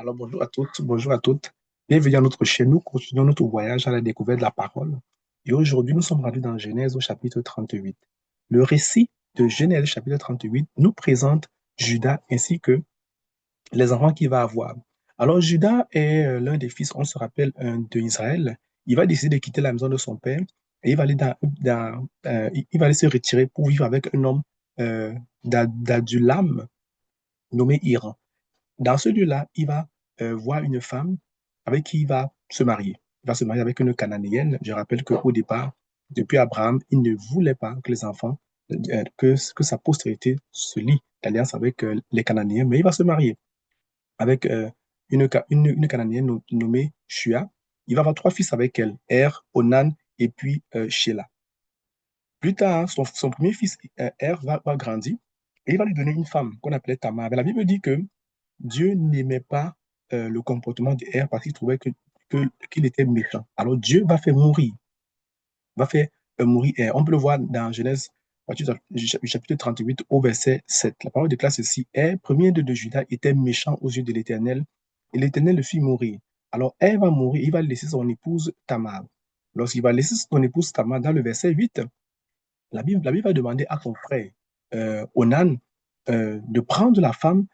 Alors bonjour à tous, bonjour à toutes. Bienvenue à notre chaîne. Nous continuons notre voyage à la découverte de la parole. Et aujourd'hui, nous sommes rendus dans Genèse au chapitre 38. Le récit de Genèse chapitre 38 nous présente Judas ainsi que les enfants qu'il va avoir. Alors Judas est l'un des fils, on se rappelle, de Israël. Il va décider de quitter la maison de son père et il va aller il va aller se retirer pour vivre avec un homme d'Adulam nommé Hiram. Dans ce lieu-là, il va voir une femme avec qui il va se marier. Il va se marier avec une Cananéenne. Je rappelle qu'au départ, depuis Abraham, il ne voulait pas que les enfants, que sa postérité se lie d'alliance avec les Cananéens, mais il va se marier avec une Cananéenne nommée Shua. Il va avoir trois fils avec elle, Er, Onan et puis Sheila. Plus tard, son premier fils, Er, va grandir et il va lui donner une femme qu'on appelait Tamar. Mais la Bible dit que Dieu n'aimait pas le comportement de Er parce qu'il trouvait qu'il était méchant. Alors Dieu va faire mourir, va faire mourir Er. On peut le voir dans Genèse, chapitre 38 au verset 7. La parole déclare ceci: Er, premier de Juda, était méchant aux yeux de l'Éternel, et l'Éternel le fit mourir. Alors Er va mourir, il va laisser son épouse Tamar. Lorsqu'il va laisser son épouse Tamar, dans le verset 8, la Bible va demander à son frère Onan de prendre la femme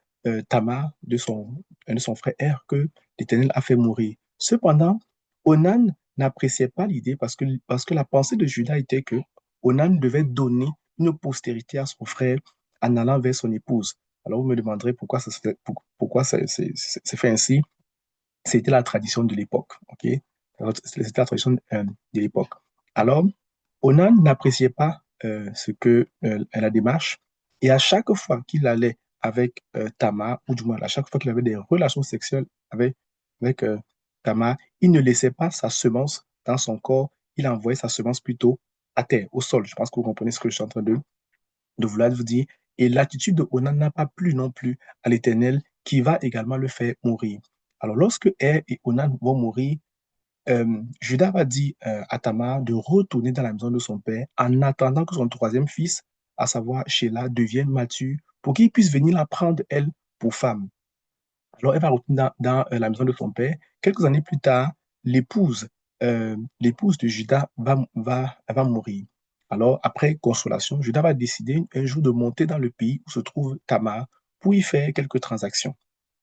Tamar de son frère Er que l'Éternel a fait mourir. Cependant, Onan n'appréciait pas l'idée parce que la pensée de Judas était que Onan devait donner une postérité à son frère en allant vers son épouse. Alors vous me demanderez pourquoi c'est fait ainsi. C'était la tradition de l'époque. Ok, c'était la tradition de l'époque. Alors, Onan n'appréciait pas la démarche et à chaque fois qu'il allait avec Tamar, ou du moins à chaque fois qu'il avait des relations sexuelles avec Tamar, il ne laissait pas sa semence dans son corps, il envoyait sa semence plutôt à terre, au sol. Je pense que vous comprenez ce que je suis en train de vouloir vous dire. Et l'attitude de Onan n'a pas plu non plus à l'Éternel qui va également le faire mourir. Alors lorsque Er et Onan vont mourir, Judas va dire à Tamar de retourner dans la maison de son père en attendant que son troisième fils, à savoir Sheila, devienne mature pour qu'il puisse venir la prendre, elle, pour femme. Alors, elle va retourner dans la maison de son père. Quelques années plus tard, l'épouse de Judas va mourir. Alors, après consolation, Judas va décider un jour de monter dans le pays où se trouve Tamar pour y faire quelques transactions.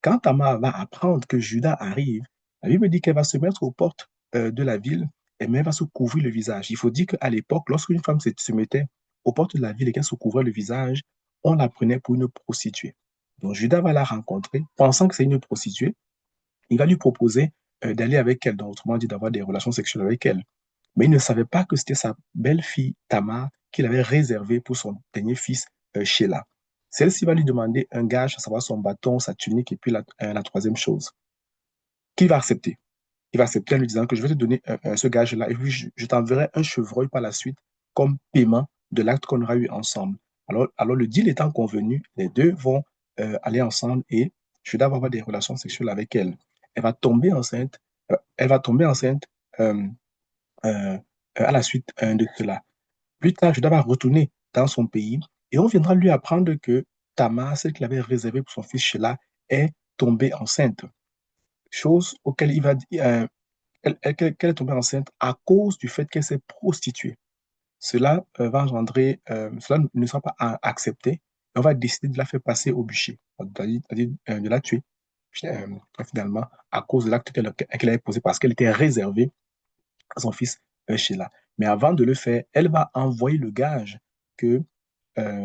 Quand Tamar va apprendre que Judas arrive, la Bible dit qu'elle va se mettre aux portes de la ville et même va se couvrir le visage. Il faut dire qu'à l'époque, lorsqu'une femme se mettait aux portes de la ville et qu'elle se couvrait le visage, on la prenait pour une prostituée. Donc Judas va la rencontrer, pensant que c'est une prostituée. Il va lui proposer d'aller avec elle, donc autrement dit d'avoir des relations sexuelles avec elle. Mais il ne savait pas que c'était sa belle-fille Tamar qu'il avait réservée pour son dernier fils Sheila. Celle-ci va lui demander un gage, à savoir son bâton, sa tunique et puis la troisième chose, qu'il va accepter. Il va accepter en lui disant que je vais te donner ce gage-là et puis je t'enverrai un chevreuil par la suite comme paiement de l'acte qu'on aura eu ensemble. Alors le deal étant convenu, les deux vont aller ensemble et je vais avoir des relations sexuelles avec elle. Elle va tomber enceinte. Elle va tomber enceinte euh, euh, à la suite de cela. Plus tard, je dois retourner dans son pays et on viendra lui apprendre que Tamar, celle qu'il avait réservée pour son fils Sheila, est tombée enceinte. Chose auquel il va dire, qu'elle est tombée enceinte à cause du fait qu'elle s'est prostituée. Cela va engendrer, cela ne sera pas accepté. On va décider de la faire passer au bûcher, c'est-à-dire de la tuer, euh, finalement, à cause de l'acte qu'elle avait posé, parce qu'elle était réservée à son fils Sheila. Mais avant de le faire, elle va envoyer le gage que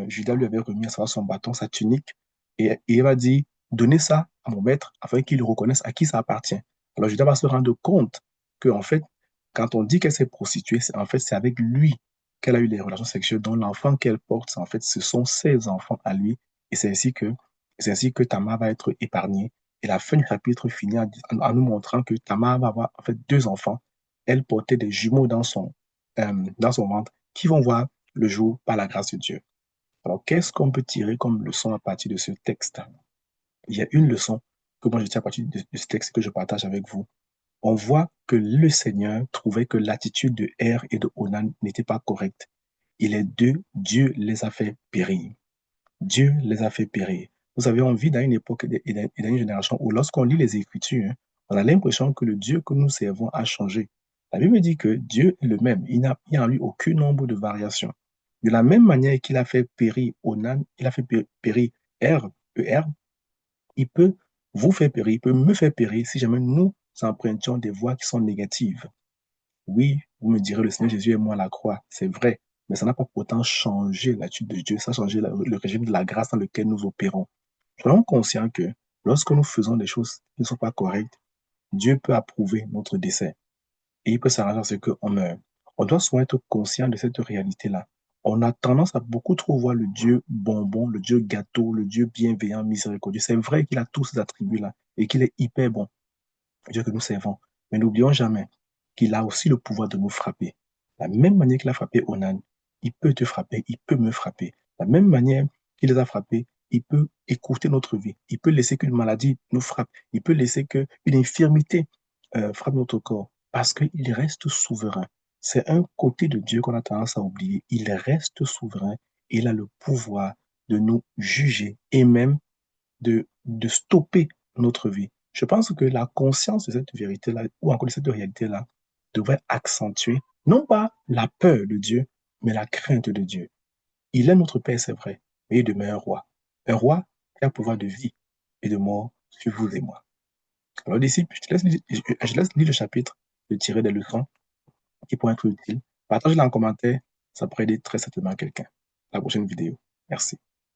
Judas lui avait remis, à savoir son bâton, sa tunique, et elle va dire, donnez ça à mon maître afin qu'il reconnaisse à qui ça appartient. Alors Judas va se rendre compte que, en fait, quand on dit qu'elle s'est prostituée, en fait, c'est avec lui qu'elle a eu des relations sexuelles, dont l'enfant qu'elle porte, en fait, ce sont ses enfants à lui, et c'est ainsi que Tamar va être épargnée. Et la fin du chapitre finit en nous montrant que Tamar va avoir, en fait, deux enfants. Elle portait des jumeaux dans son ventre qui vont voir le jour par la grâce de Dieu. Alors, qu'est-ce qu'on peut tirer comme leçon à partir de ce texte? Il y a une leçon que moi je tire à partir de ce texte que je partage avec vous. On voit que le Seigneur trouvait que l'attitude de Er et de Onan n'était pas correcte. Et les deux, Dieu les a fait périr. Dieu les a fait périr. Vous savez, on vit dans une époque et dans une génération où lorsqu'on lit les Écritures, hein, on a l'impression que le Dieu que nous servons a changé. La Bible dit que Dieu est le même. Il n'y a en lui aucun nombre de variations. De la même manière qu'il a fait périr Onan, il a fait périr Er, ER, il peut vous faire périr, il peut me faire périr si jamais nous empruntions des voies qui sont négatives. Oui, vous me direz, le Seigneur Jésus est mort à la croix, c'est vrai, mais ça n'a pas pour autant changé l'attitude de Dieu, ça a changé le régime de la grâce dans lequel nous opérons. Soyons conscients que lorsque nous faisons des choses qui ne sont pas correctes, Dieu peut approuver notre décès et il peut s'arranger à ce qu'on meure. On doit souvent être conscient de cette réalité-là. On a tendance à beaucoup trop voir le Dieu bonbon, le Dieu gâteau, le Dieu bienveillant, miséricordieux. C'est vrai qu'il a tous ces attributs-là et qu'il est hyper bon, le Dieu que nous servons. Mais n'oublions jamais qu'il a aussi le pouvoir de nous frapper. La même manière qu'il a frappé Onan, il peut te frapper, il peut me frapper. La même manière qu'il les a frappés, il peut écourter notre vie. Il peut laisser qu'une maladie nous frappe. Il peut laisser qu'une infirmité frappe notre corps. Parce qu'il reste souverain. C'est un côté de Dieu qu'on a tendance à oublier. Il reste souverain. Il a le pouvoir de nous juger et même de stopper notre vie. Je pense que la conscience de cette vérité-là, ou encore de cette réalité-là, devrait accentuer, non pas la peur de Dieu, mais la crainte de Dieu. Il est notre Père, c'est vrai, mais il demeure un roi. Un roi qui a le pouvoir de vie et de mort sur vous et moi. Alors, d'ici, je laisse lire le chapitre, de tirer des leçons qui pourraient être utiles. Partagez-le en commentaire, ça pourrait aider très certainement quelqu'un. À la prochaine vidéo. Merci.